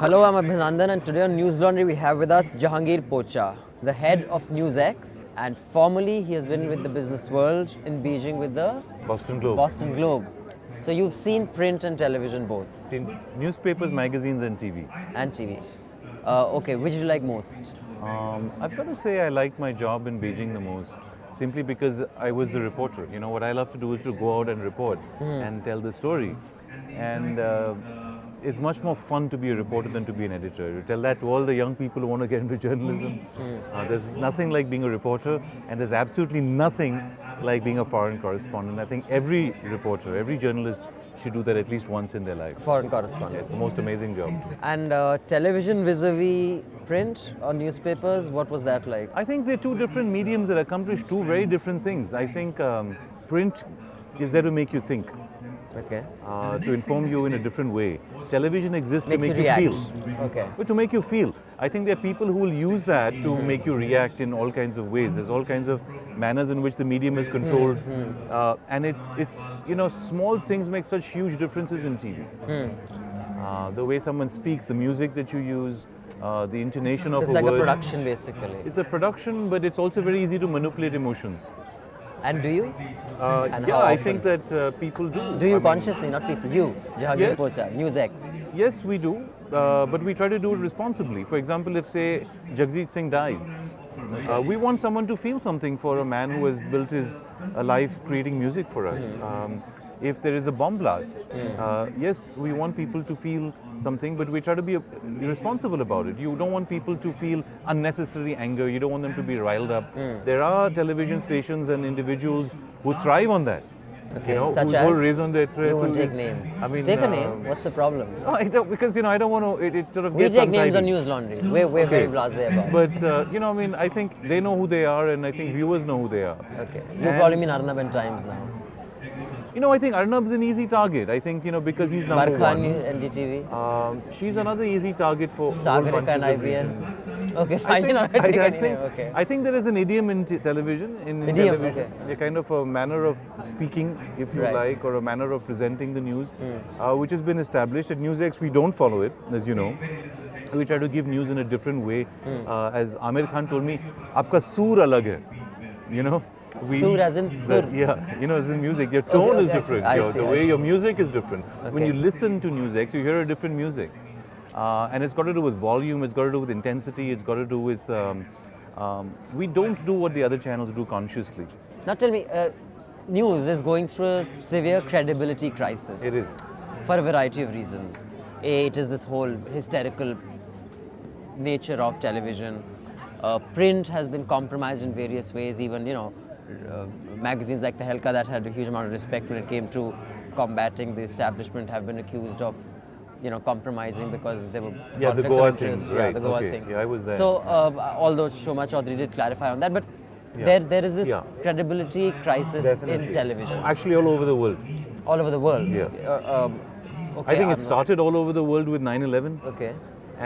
Hello, I'm Abhinandan, and today on News Laundry we have with us Jehangir Pocha, the head of NewsX, and formerly he has been with the business world in Beijing with the Boston Globe. Boston Globe. So you've seen print and television both, Seen newspapers, magazines, and TV. and TV. Okay, which do you like most? I've got to say I like my job in Beijing the most, simply because I was the reporter. You know, what I love to do is to go out and report and tell the story. And it's much more fun to be a reporter than to be an editor. You tell that to all the young people who want to get into journalism. There's nothing like being a reporter, and there's absolutely nothing like being a foreign correspondent. I think every reporter, every journalist should do that at least once in their life. Foreign correspondent. It's the most amazing job. And television vis-a-vis print or newspapers, what was that like? I think they're two different mediums that accomplish two very different things. I think print is there to make you think, Okay. to inform you in a different way. Television exists Makes to make you you react. feel. Okay. But to make you feel. I think there are people who will use that to make you react in all kinds of ways. There's all kinds of manners in which the medium is controlled. And it's, you know, small things make such huge differences in TV. The way someone speaks, the music that you use, the intonation of It's a like word. a production basically. It's a production, but it's also very easy to manipulate emotions. And do you? And Yeah, how I often? think that people do. Do you I mean, consciously, not people, you, Jehangir Yes. Pocha, NewsX? Yes, we do, but we try to do it responsibly. For example, if, say, Jagjeet Singh dies, we want someone to feel something for a man who has built his life creating music for us. If there is a bomb blast, yes, we want people to feel something, but we try to be responsible about it. You don't want people to feel unnecessary anger. You don't want them to be riled up. There are television stations and individuals who thrive on that. Okay, You know, such whose as? whole raison d'etre You won't to take is- names. I mean, Take a name. What's the problem? No, I don't, because you know I don't want to. It sort of We gets take names on untidy. News Laundry. We're very blasé about it. But you know, I mean, I think they know who they are, and I think viewers know who they are. Okay. You probably mean Arnab and Times now. You know, I think Arnab's an easy target. I think, you know, because he's number Barkha, one. NDTV. She's another easy target for whole Sagarika bunches and of IBN. regions. Okay, I fine. think, Not take any I name. think, Okay. I think there is an idiom in television. In Idiom, television, okay. a kind of a manner of speaking, if you Right. like, or a manner of presenting the news, which has been established. At NewsX, we don't follow it, as you know. We try to give news in a different way. As Amir Khan told me, "Aapka soor alag hai," you know. Soor as in sur. Yeah, you know, as in music, your tone is okay, different. I The see, I way see. your music is different. When Okay. you listen to NewsX, you hear a different music. And it's got to do with volume, it's got to do with intensity, it's got to do with... we don't do what the other channels do consciously. Now tell me, news is going through a severe credibility crisis. It is. For a variety of reasons. A, it is this whole hysterical nature of television. Print has been compromised in various ways. Even, you know, magazines like Tehelka that had a huge amount of respect when it came to combating the establishment have been accused of, you know, compromising because they were Yeah, the conflicts of Goa interest. thing, Yeah, right, the Goa okay. thing. Yeah, I was there. So, although Shoma Chaudhary did clarify on that, but Yeah. there is this Yeah. credibility crisis Definitely. in television Actually, all over the world. all over the world. Yeah. Okay, I think I'm it started all over the world with 9/11. Okay.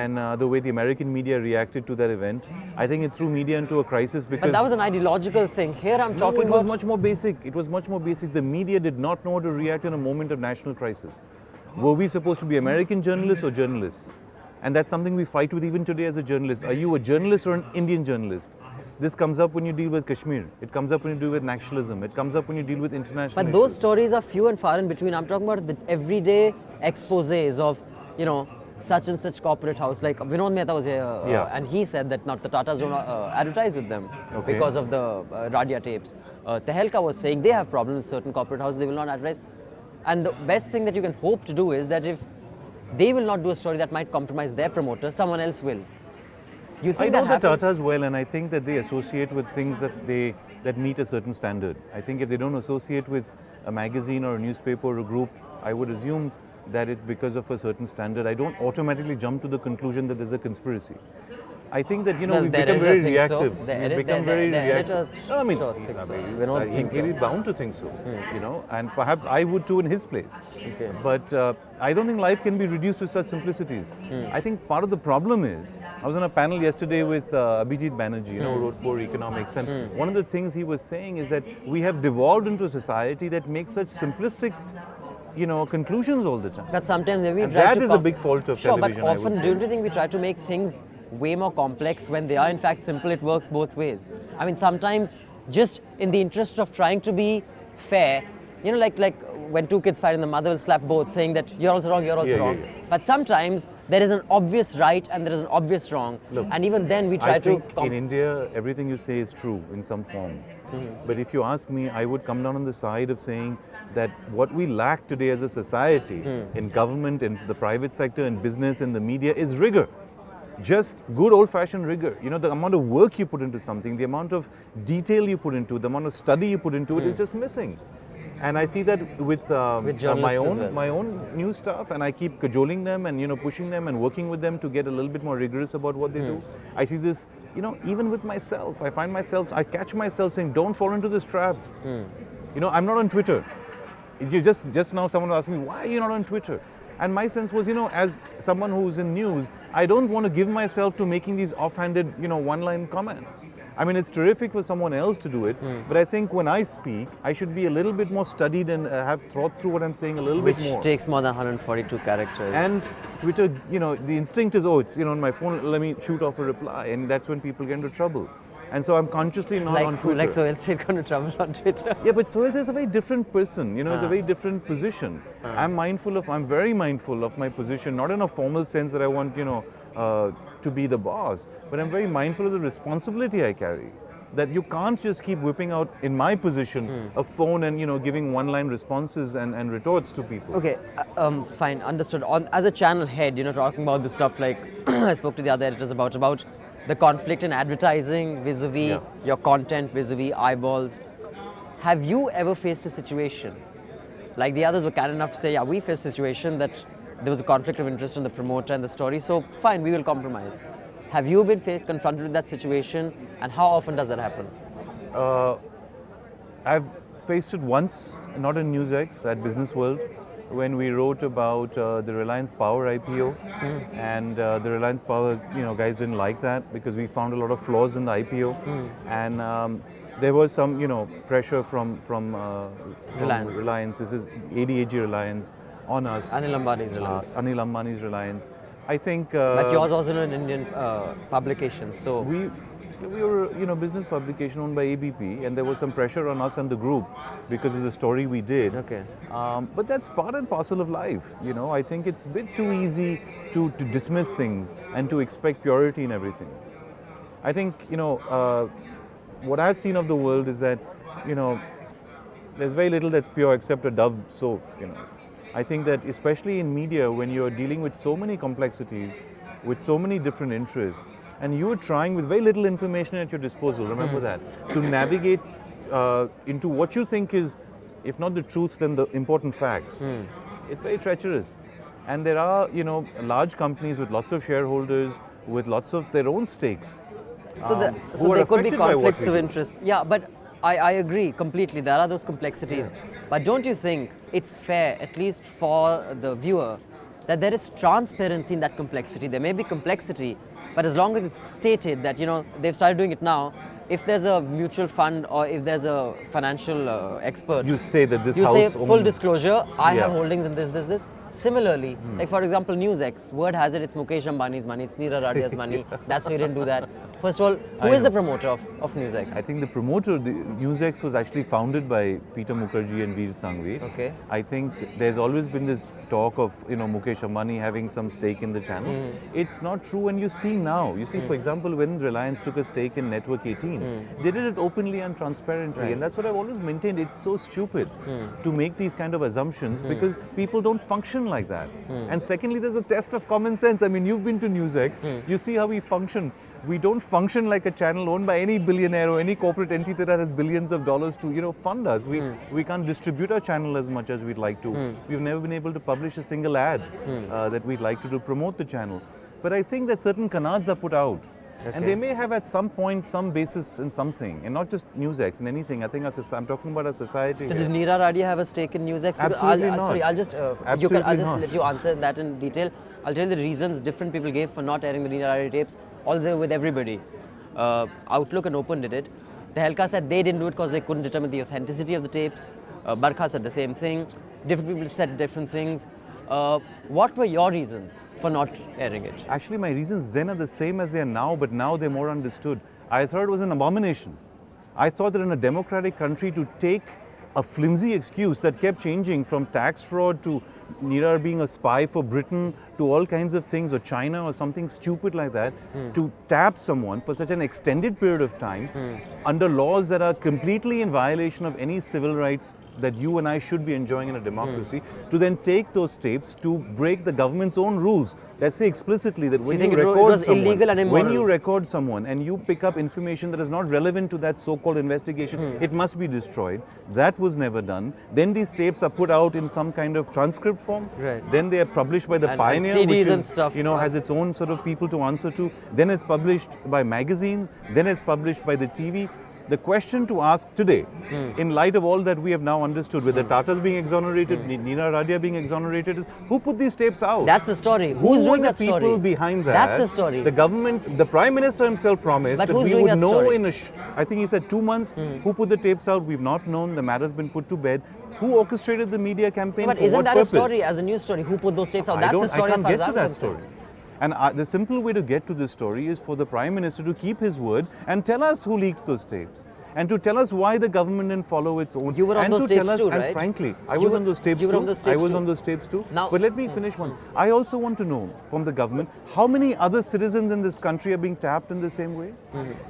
And the way the American media reacted to that event, I think it threw media into a crisis because... But that was an ideological thing. Here I'm No, talking it was about... much more basic. It was much more basic. The media did not know how to react in a moment of national crisis. Were we supposed to be American journalists or journalists? And that's something we fight with even today as a journalist. Are you a journalist or an Indian journalist? This comes up when you deal with Kashmir. It comes up when you deal with nationalism. It comes up when you deal with international But those issues. stories are few and far in between. I'm talking about the everyday exposés of, you know, such and such corporate house. Like Vinod Mehta was here, Yeah. and he said that not the Tatas don't advertise with them Okay. because of the Radia tapes. Tehelka was saying they have problems with certain corporate houses, they will not advertise. And the best thing that you can hope to do is that if they will not do a story that might compromise their promoter, someone else will. You I think know that the happens? Tatas well, and I think that they associate with things that meet a certain standard. I think if they don't associate with a magazine or a newspaper or a group, I would assume that it's because of a certain standard. I don't automatically jump to the conclusion that there's a conspiracy. I think that, you know, Well, we've the become editor very thinks so. reactive. The We've edit- become the- very the reactive. editor No, I mean, does think so. We don't think he's so. bound to think so, you know, and perhaps I would too in his place. Okay. But I don't think life can be reduced to such simplicities. I think part of the problem is, I was on a panel yesterday with Abhijit Banerjee, you know, who wrote Poor Economics, and one of the things he was saying is that we have devolved into a society that makes such simplistic conclusions all the time. But sometimes we And try that to is a big fault of television, but I would often say. don't you think we try to make things way more complex when they are in fact simple? It works both ways. I mean, sometimes just in the interest of trying to be fair, like when two kids fight and the mother will slap both, saying that you're also wrong, you're also wrong. Yeah. But sometimes there is an obvious right and there is an obvious wrong. Look, and even then we try I to... think in India, everything you say is true in some form. But if you ask me, I would come down on the side of saying that what we lack today as a society, in government, in the private sector, in business, in the media, is rigor. Just good old-fashioned rigor. The amount of work you put into something, the amount of detail you put into it, the amount of study you put into it is just missing. And I see that with my own news staff, and I keep cajoling them and pushing them and working with them to get a little bit more rigorous about what they do. I see this, even with myself. I catch myself saying, don't fall into this trap. I'm not on Twitter. Just now someone asked me, why are you not on Twitter? And my sense was, as someone who's in news, I don't want to give myself to making these offhanded, one-line comments. I mean, it's terrific for someone else to do it, but I think when I speak, I should be a little bit more studied and have thought through what I'm saying a little bit more. Which takes more than 142 characters. And Twitter, the instinct is, it's, on my phone, let me shoot off a reply, and that's when people get into trouble. And so I'm consciously not on Twitter. Like Sohail Seth got into trouble on Twitter. Yeah, but Sohail is a very different person, it's a very different position. I'm very mindful of my position, not in a formal sense that I want, to be the boss, but I'm very mindful of the responsibility I carry. That you can't just keep whipping out, in my position, a phone and, giving one-line responses and retorts to people. Okay, fine, understood. As a channel head, talking about this stuff, like I spoke to the other editors about the conflict in advertising vis-a-vis your content, vis-a-vis eyeballs. Have you ever faced a situation, like the others were kind enough to say, we faced a situation that there was a conflict of interest in the promoter and the story, so fine, we will compromise. Have you been confronted with that situation, and how often does that happen? I've faced it once, not in NewsX, at Business World, when we wrote about the Reliance Power IPO, and the Reliance Power, guys didn't like that because we found a lot of flaws in the IPO, and there was some, pressure from Reliance. This is ADAG Reliance on us. Anil Ambani's Reliance. Anil Ambani's Reliance. I think. But yours was in an Indian publication, so. We were, business publication owned by ABP, and there was some pressure on us and the group because of the story we did. Okay. But that's part and parcel of life. I think it's a bit too easy to dismiss things and to expect purity in everything. I think, what I've seen of the world is that, there's very little that's pure except a Dove soap. I think that especially in media, when you're dealing with so many complexities, with so many different interests, and you're trying with very little information at your disposal, remember that, to navigate into what you think is, if not the truths, then the important facts. It's very treacherous. And there are, large companies with lots of shareholders, with lots of their own stakes. So there could be conflicts of interest. Yeah, but I agree completely. There are those complexities. Yeah. But don't you think it's fair, at least for the viewer, that there is transparency in that complexity? There may be complexity, but as long as it's stated that, they've started doing it now, if there's a mutual fund or if there's a financial expert, you say that this you house say full owns... disclosure, I have holdings in this. Similarly, like for example, NewsX, word has it, it's Mukesh Ambani's money, it's Neera Radia's money. That's why he didn't do that. First of all, who is the promoter of NewsX? I think the promoter, NewsX was actually founded by Peter Mukherjee and Veer Sangvi. Okay. I think there's always been this talk of, Mukesh Ambani having some stake in the channel. It's not true, and you see now. You see, for example, when Reliance took a stake in Network 18, they did it openly and transparently. Right. And that's what I've always maintained. It's so stupid to make these kind of assumptions because people don't function like that. And secondly, there's a test of common sense. I mean, you've been to NewsX. You see how we function. We don't function like a channel owned by any billionaire or any corporate entity that has billions of dollars to, fund us. We can't distribute our channel as much as we'd like to. We've never been able to publish a single ad that we'd like to promote the channel. But I think that certain canards are put out. Okay. And they may have at some point some basis in something, and not just NewsX, in anything. I think I'm talking about our society. So did Neera Radia have a stake in NewsX? Absolutely not. Sorry, I'll just let you answer that in detail. I'll tell you the reasons different people gave for not airing the Neera Radia tapes, all the way with everybody. Outlook and Open did it. The Helka said they didn't do it because they couldn't determine the authenticity of the tapes. Barkha said the same thing. different people said different things. What were your reasons for not airing it? Actually, my reasons then are the same as they are now, but now they're more understood. I thought it was an abomination. I thought that in a democratic country to take a flimsy excuse that kept changing from tax fraud to Neera being a spy for Britain to all kinds of things, or China or something stupid like that, to tap someone for such an extended period of time under laws that are completely in violation of any civil rights that you and I should be enjoying in a democracy, to then take those tapes to break the government's own rules that say explicitly that when you record someone, illegal and immoral. when you record someone and you pick up information that is not relevant to that so-called investigation, it must be destroyed. That was never done. Then these tapes are put out in some kind of transcript form. Right. Then they are published by the And Pioneer, CDs which and is, stuff. has its own sort of people to answer to. Then it's published by magazines. Then it's published by the TV. The question to ask today, in light of all that we have now understood, with the Tatas being exonerated, Neera Radia being exonerated, is who put these tapes out? That's the story. Who Who's were doing the that story? people behind that? That's the story. The government, the Prime Minister himself promised But that who's we doing would that know story? in I think he said 2 months, who put the tapes out. We've not known. The matter's been put to bed. Who orchestrated the media campaign? But for isn't what that purpose? a story as a news story? Who put those tapes out? I That's don't. the story I as can't far get as to I'm that concerned. story. And the simple way to get to this story is for the Prime Minister to keep his word and tell us who leaked those tapes. And to tell us why the government didn't follow its own. You were on and those to tell tapes us, too, and right? frankly, I You was were- on those tapes you were too. on those I tapes was too. on those tapes too. Now- but let me finish one. I also want to know from the government how many other citizens in this country are being tapped in the same way.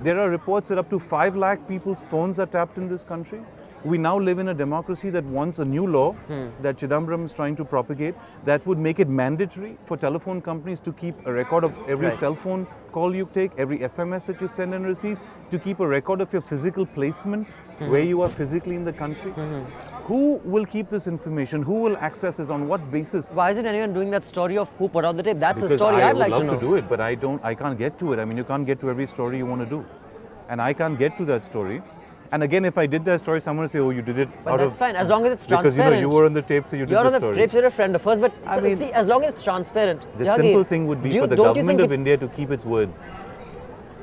There are reports that up to 5 lakh people's phones are tapped in this country. We now live in a democracy that wants a new law that Chidambaram is trying to propagate that would make it mandatory for telephone companies to keep a record of every Right. cell phone call you take, every SMS that you send and receive, to keep a record of your physical placement, where you are physically in the country. Who will keep this information? Who will access this? On what basis? Why isn't anyone doing that story of who put out the tape? That's Because a story I I'd would like love to know. do it, but I can't get to it. I mean, you can't get to every story you want to do. And I can't get to that story. And again, if I did that story, someone would say, oh, you did it But out that's of... fine, as long as it's Because, transparent. you were on the tape, so you did You're the on the story. tapes, you're a friend of ours, but I mean, see, as long as it's transparent. The Jehangir, simple thing would be for the don't you government think of India to keep its word.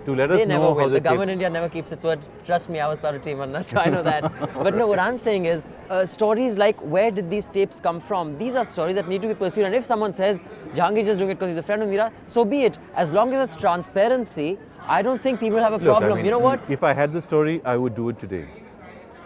To let us They never know will. how The government tapes- India never keeps its word. Trust me, I was part of Team Anna, so I know that. But no, what I'm saying is, stories like where did these tapes come from? These are stories that need to be pursued. And if someone says Jehangir just doing it because he's a friend of Neera, so be it. As long as it's transparency, I don't think people have a Look, problem. I mean, you know what? If I had the story, I would do it today.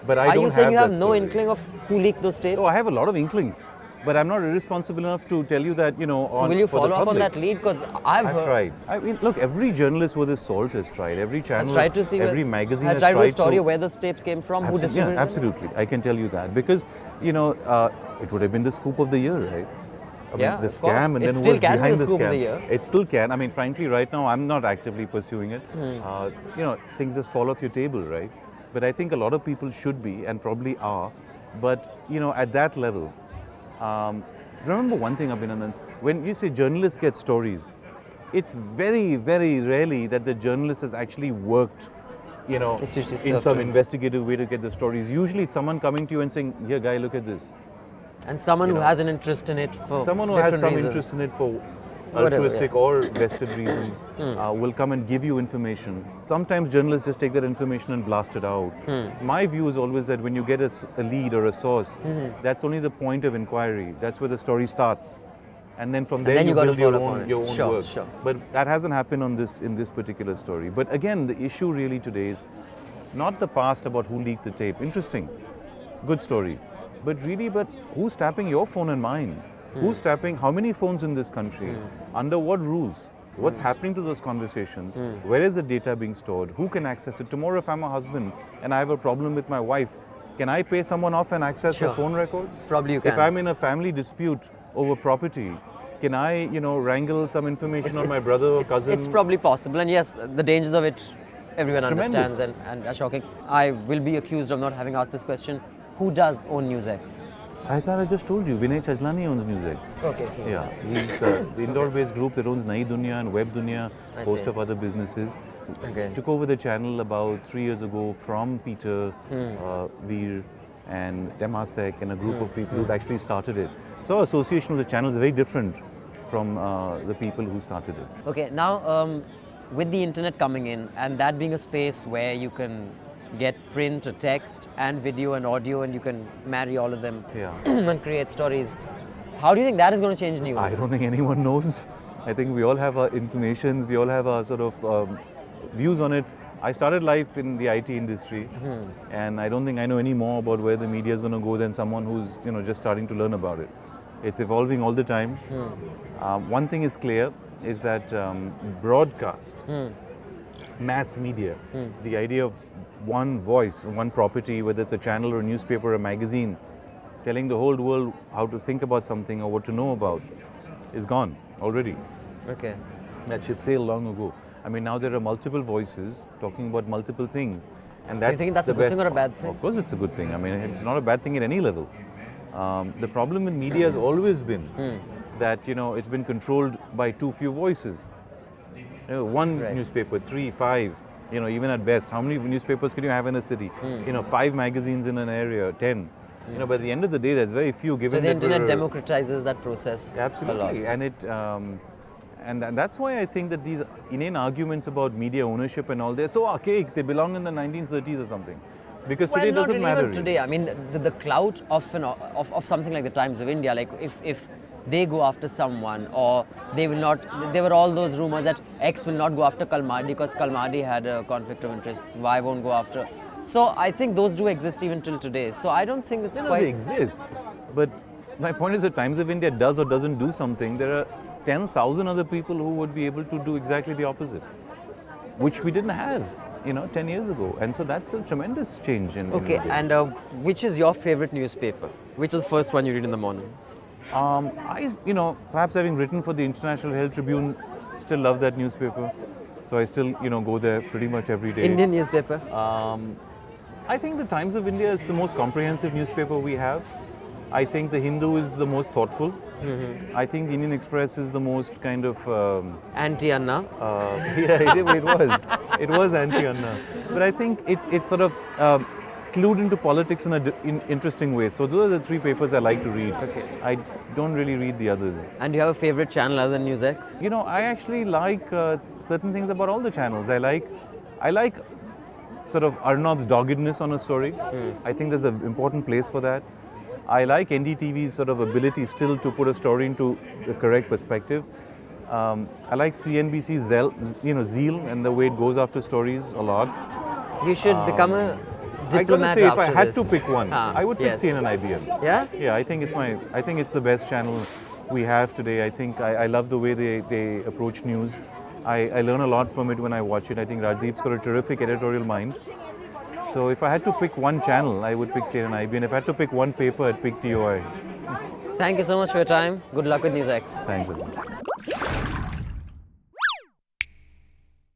But I Are don't you saying you have that no story. inkling of who leaked those tapes? Oh, I have a lot of inklings. But I'm not irresponsible enough to tell you that, So on will you for the follow up on public. that lead? Because I've I've heard. tried. I mean, look, every journalist with his salt has tried. Every channel, Has tried to see every where, magazine has has tried to tried do a story to... of where those tapes came from, who Yeah, distributed them. absolutely. I can tell you that. Because, it would have been the scoop of the year, right? I Yeah, mean, the of course. scam and It then who still was can be behind the the scoop of scam. the year. It still can. I mean, frankly, right now, I'm not actively pursuing it. Things just fall off your table, right? But I think a lot of people should be and probably are. But, at that level, remember one thing, Abhinandan, when you say journalists get stories, it's very, very rarely that the journalist has actually worked, It's usually in some served. investigative way to get the stories. Usually it's someone coming to you and saying, here, guy, look at this. And someone who has an interest in it for Someone who has different some reasons. interest in it for Whatever, altruistic or vested reasons will come and give you information. Sometimes journalists just take that information and blast it out. My view is always that when you get a lead or a source, that's only the point of inquiry. That's where the story starts. And then from there then you you gotta build your follow up on own, it. your own Sure, work. sure. But that hasn't happened in this particular story. But again, the issue really today is not the past about who leaked the tape. Interesting, good story. But who's tapping your phone and mine? Who's tapping how many phones in this country? Under what rules? What's happening to those conversations? Where is the data being stored? Who can access it? Tomorrow, if I'm a husband and I have a problem with my wife, can I pay someone off and access her Sure. phone records? Probably you If can. I'm in a family dispute over property, can I, wrangle some information on my brother or cousin? It's probably possible, and yes, the dangers of it, everyone Tremendous. understands and are shocking. I will be accused of not having asked this question. Who does own NewsX? I thought I just told you, Vinay Chajlani owns NewsX. Okay. Yeah, he's the indoor-based group that owns Nai Dunya and Web Dunya, I host see. of other businesses. Okay. Took over the channel about 3 years ago from Peter, Veer and Temasek and a group of people who actually started it. So association of the channel is very different from the people who started it. Okay, now with the internet coming in and that being a space where you can get print, or text, and video and audio, and you can marry all of them Yeah. and create stories. How do you think that is going to change news? I don't think anyone knows. I think we all have our inclinations, we all have our sort of views on it. I started life in the IT industry, and I don't think I know any more about where the media is going to go than someone who's just starting to learn about it. It's evolving all the time. One thing is clear, is that broadcast, mass media, the idea of one voice, one property, whether it's a channel or a newspaper or a magazine, telling the whole world how to think about something or what to know about, is gone already. Okay. That ship sailed long ago. I mean, now there are multiple voices talking about multiple things, and Do you that's think that's the a good best thing or a part. bad thing? Of course, it's a good thing. I mean, it's not a bad thing at any level. The problem in media has always been that it's been controlled by too few voices. One Right. newspaper, 3, 5. Even at best, how many newspapers can you have in a city? 5 magazines in an area, 10. By the end of the day, that's very few. So Given the that internet we're- democratizes that process Absolutely, a lot. and that's why I think that these inane arguments about media ownership and all, they're so archaic. They belong in the 1930s or something, because today it not doesn't really matter. even today. I mean, the clout of something like the Times of India, like if they go after someone, or they will not. There were all those rumors that X will not go after Kalmadi because Kalmadi had a conflict of interest. Y won't go after. So I think those do exist even till today. So I don't think it's No, quite. they exist, but my point is that Times of India does or doesn't do something. There are 10,000 other people who would be able to do exactly the opposite, which we didn't have, 10 years ago. And so that's a tremendous change in Okay, India. and which is your favorite newspaper? Which is the first one you read in the morning? Perhaps having written for the International Herald Tribune, still love that newspaper. So I still, go there pretty much every day. Indian newspaper. I think the Times of India is the most comprehensive newspaper we have. I think the Hindu is the most thoughtful. I think the Indian Express is the most kind of Anti-Anna. it was anti-Anna, but I think it's sort of clued into politics in in interesting ways. So those are the 3 papers I like to read. Okay. I don't really read the others. And do you have a favorite channel other than NewsX? I actually like certain things about all the channels. I like sort of Arnab's doggedness on a story. I think there's an important place for that. I like NDTV's sort of ability still to put a story into the correct perspective. I like CNBC's zeal and the way it goes after stories a lot. You should become a I gotta diplomat say, if after I had this. to pick one, I would pick yes. CNN IBM. Yeah? Yeah, I think it's the best channel we have today. I think I love the way they approach news. I learn a lot from it when I watch it. I think Rajdeep's got a terrific editorial mind. So if I had to pick one channel, I would pick CNN IBM. If I had to pick one paper, I'd pick TOI. Thank you so much for your time. Good luck with NewsX. Thanks a lot.